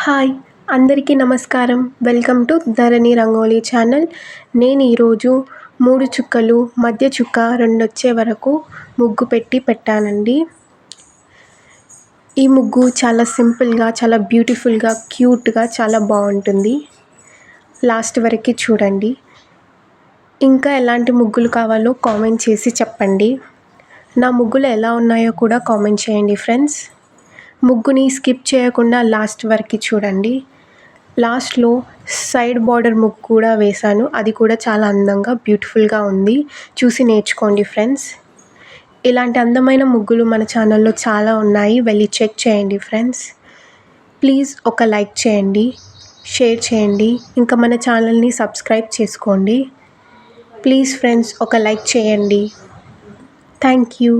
Hi అందరికీ నమస్కారం. Welcome to Dharani rangoli channel. నేను ఈరోజు 3 చుక్కలు మధ్య చుక్క 2 వచ్చే వరకు ముగ్గు పెట్టానండి. ఈ ముగ్గు చాలా సింపుల్గా, చాలా బ్యూటిఫుల్గా, క్యూట్గా చాలా బాగుంటుంది. లాస్ట్ వరకు చూడండి. ఇంకా ఎలాంటి ముగ్గులు కావాలో కామెంట్ చేసి చెప్పండి. నా ముగ్గులు ఎలా ఉన్నాయో కూడా కామెంట్ చేయండి ఫ్రెండ్స్. ముగ్గుని స్కిప్ చేయకుండా లాస్ట్ వరకు చూడండి. లాస్ట్లో సైడ్ బార్డర్ ముగ్గు కూడా వేశాను. అది కూడా చాలా అందంగా బ్యూటిఫుల్గా ఉంది. చూసి నేర్చుకోండి ఫ్రెండ్స్. ఇలాంటి అందమైన ముగ్గులు మన ఛానల్లో చాలా ఉన్నాయి. వెళ్ళి చెక్ చేయండి ఫ్రెండ్స్. ప్లీజ్ ఒక లైక్ చేయండి, షేర్ చేయండి, ఇంకా మన ఛానల్ని సబ్స్క్రైబ్ చేసుకోండి. ప్లీజ్ ఫ్రెండ్స్ ఒక లైక్ చేయండి. Thank you.